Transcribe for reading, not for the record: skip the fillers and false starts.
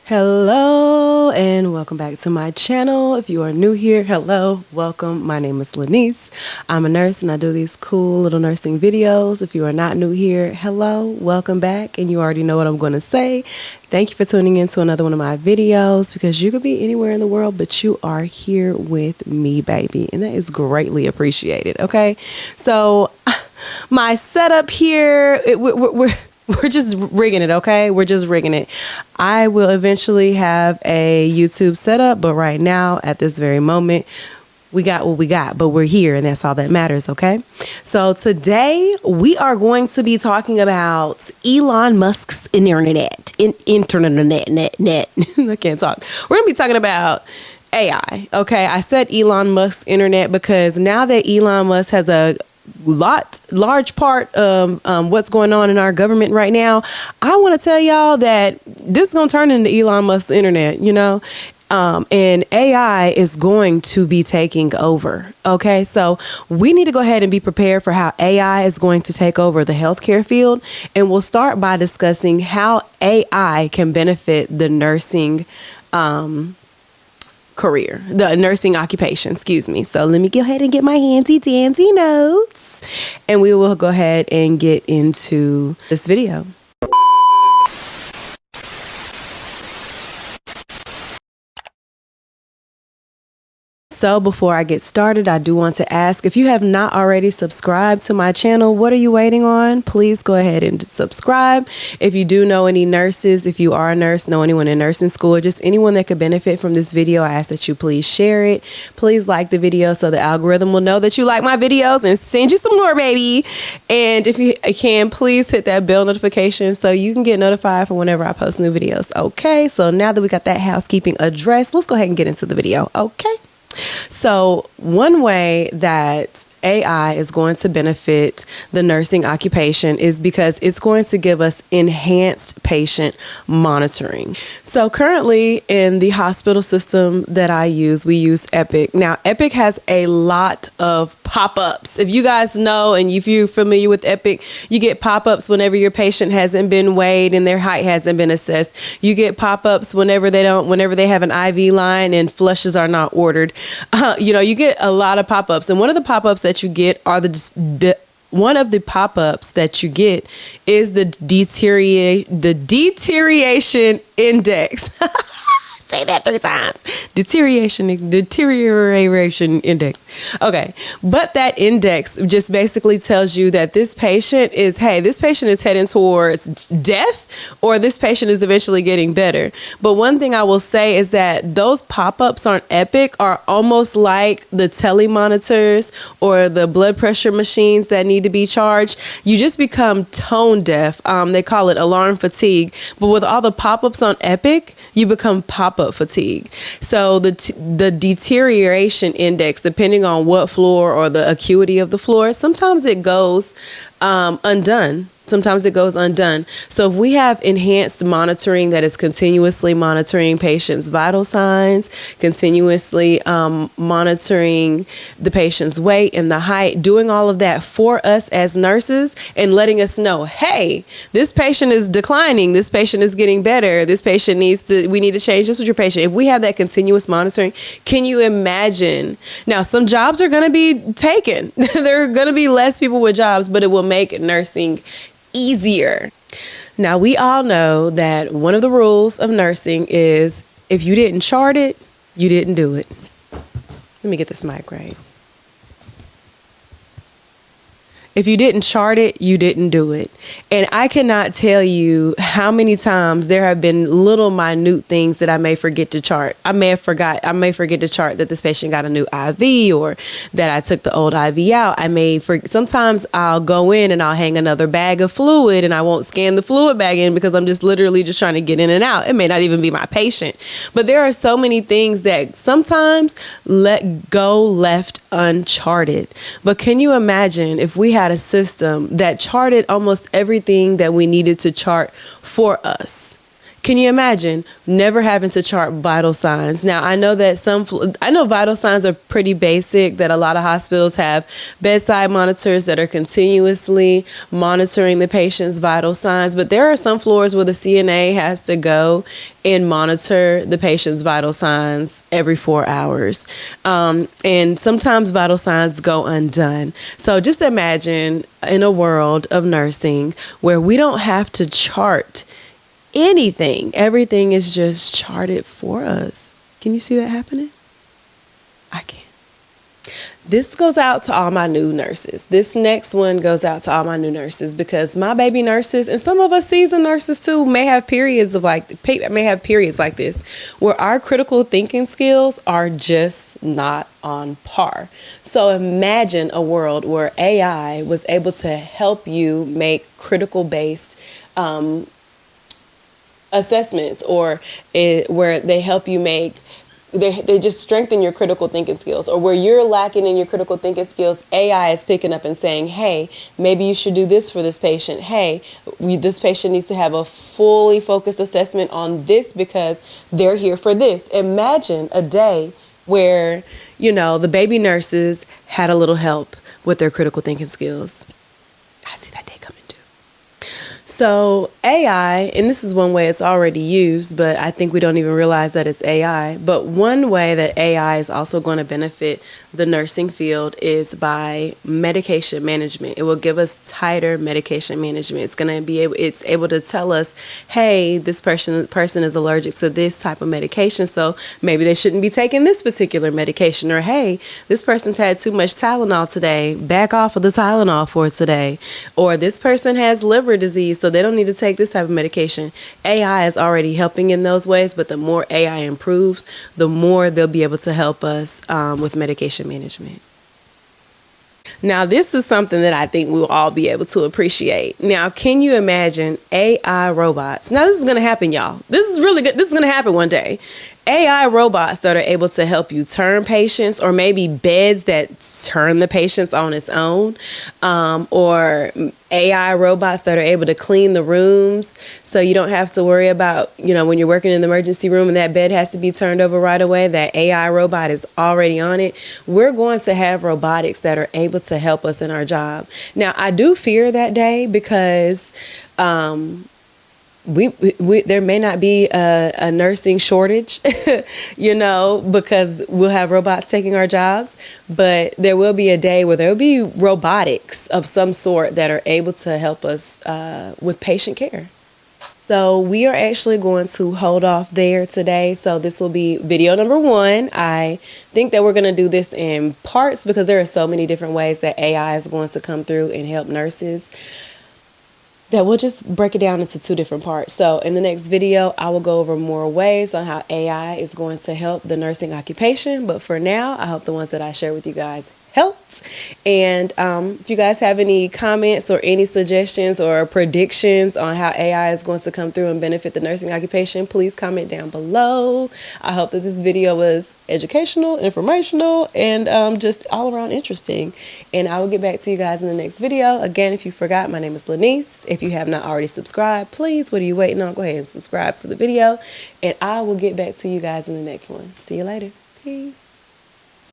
Hello and welcome back to my channel. If you are new here, hello, welcome. My name is Lanice. I'm a nurse and I do these cool little nursing videos. If you are not new here, hello, welcome back. And you already know what I'm going to say. Thank you for tuning in to another one of my videos, because you could be anywhere in the world, but you are here with me, baby. And that is greatly appreciated. Okay. So my setup here, we're just rigging it, okay? We're just rigging it. I will eventually have a YouTube setup, but right now, at this very moment, we got what we got, but we're here, and that's all that matters, okay? So today, we are going to be talking about Elon Musk's internet. I can't talk. We're going to be talking about AI, okay? I said Elon Musk's internet because now that Elon Musk has a large part of what's going on in our government right now, I want to tell y'all that this is going to turn into Elon Musk's internet, and AI is going to be taking over. Okay, so we need to go ahead and be prepared for how AI is going to take over the healthcare field. And we'll start by discussing how AI can benefit the nursing career, the nursing occupation, excuse me. So let me go ahead and get my handy dandy notes and we will go ahead and get into this video. So before I get started, I do want to ask, if you have not already subscribed to my channel, what are you waiting on? Please go ahead and subscribe. If you do know any nurses, if you are a nurse, know anyone in nursing school, or just anyone that could benefit from this video, I ask that you please share it. Please like the video so the algorithm will know that you like my videos and send you some more, baby. And if you can, please hit that bell notification so you can get notified for whenever I post new videos. Okay, so now that we got that housekeeping address, let's go ahead and get into the video. Okay. So one way that AI is going to benefit the nursing occupation is because it's going to give us enhanced patient monitoring. So currently in the hospital system that I use, we use Epic. Now, Epic has a lot of pop-ups. If you guys know, and if you're familiar with Epic, you get pop-ups whenever your patient hasn't been weighed and their height hasn't been assessed. You get pop-ups whenever they have an IV line and flushes are not ordered. You get a lot of pop-ups, and one of the pop-ups that you get are one of the pop-ups that you get is the deterioration index. Say that 3 times. Deterioration index. Okay. But that index just basically tells you that this patient is heading towards death, or this patient is eventually getting better. But one thing I will say is that those pop-ups on Epic are almost like the telemonitors or the blood pressure machines that need to be charged. You just become tone deaf. They call it alarm fatigue. But with all the pop-ups on Epic, you become pop-up fatigue. So the deterioration index, depending on what floor or the acuity of the floor, sometimes it goes undone. Sometimes it goes undone. So if we have enhanced monitoring that is continuously monitoring patients' vital signs, continuously monitoring the patient's weight and the height, doing all of that for us as nurses and letting us know, hey, this patient is declining. This patient is getting better. This patient we need to change this with your patient. If we have that continuous monitoring, can you imagine? Now, some jobs are going to be taken. There are going to be less people with jobs, but it will make nursing easier. Now, we all know that one of the rules of nursing is if you didn't chart it, you didn't do it. Let me get this mic right. If you didn't chart it, you didn't do it. And I cannot tell you how many times there have been little minute things that I may forget to chart. I may forget to chart that this patient got a new IV, or that I took the old IV out. Sometimes I'll go in and I'll hang another bag of fluid and I won't scan the fluid bag in because I'm just literally just trying to get in and out. It may not even be my patient. But there are so many things that sometimes left uncharted. But can you imagine if we had a system that charted almost everything that we needed to chart for us? Can you imagine never having to chart vital signs? Now, I know that I know vital signs are pretty basic, that a lot of hospitals have bedside monitors that are continuously monitoring the patient's vital signs, but there are some floors where the CNA has to go and monitor the patient's vital signs every 4 hours. And sometimes vital signs go undone. So just imagine in a world of nursing where we don't have to chart anything. Everything is just charted for us. Can you see that happening? I can. This goes out to all my new nurses. This next one goes out to all my new nurses, because my baby nurses, and some of us seasoned nurses too, may have periods like this, where our critical thinking skills are just not on par. So imagine a world where AI was able to help you make critical based assessments, or where they help you make, they just strengthen your critical thinking skills, or where you're lacking in your critical thinking skills, AI is picking up and saying, hey, maybe you should do this for this patient. Hey, this patient needs to have a fully focused assessment on this because they're here for this. Imagine a day where, the baby nurses had a little help with their critical thinking skills. I see that day coming too. So AI, and this is one way it's already used, but I think we don't even realize that it's AI. But one way that AI is also going to benefit the nursing field is by medication management. It will give us tighter medication management. It's able to tell us, hey, this person is allergic to this type of medication, so maybe they shouldn't be taking this particular medication. Or, hey, this person's had too much Tylenol today, back off of the Tylenol for today. Or this person has liver disease, so they don't need to take this type of medication. AI is already helping in those ways, but the more AI improves, the more they'll be able to help us with medication management. Now, this is something that I think we'll all be able to appreciate. Now, can you imagine AI robots? Now, this is going to happen, y'all. This is really good. This is going to happen one day. AI robots that are able to help you turn patients, or maybe beds that turn the patients on its own, or AI robots that are able to clean the rooms so you don't have to worry about, when you're working in the emergency room and that bed has to be turned over right away, that AI robot is already on it. We're going to have robotics that are able to help us in our job. Now, I do fear that day because there may not be a nursing shortage, because we'll have robots taking our jobs, but there will be a day where there will be robotics of some sort that are able to help us with patient care. So we are actually going to hold off there today. So this will be video number 1. I think that we're going to do this in parts because there are so many different ways that AI is going to come through and help nurses, that we'll just break it down into 2 different parts. So in the next video, I will go over more ways on how AI is going to help the nursing occupation. But for now, I hope the ones that I share with you guys helped. And if you guys have any comments or any suggestions or predictions on how AI is going to come through and benefit the nursing occupation, please comment down below. I hope that this video was educational, informational, and just all around interesting. And I will get back to you guys in the next video. Again, if you forgot, my name is Lanice. If you have not already subscribed, please, what are you waiting on? Go ahead and subscribe to the video, and I will get back to you guys in the next one. See you later. Peace.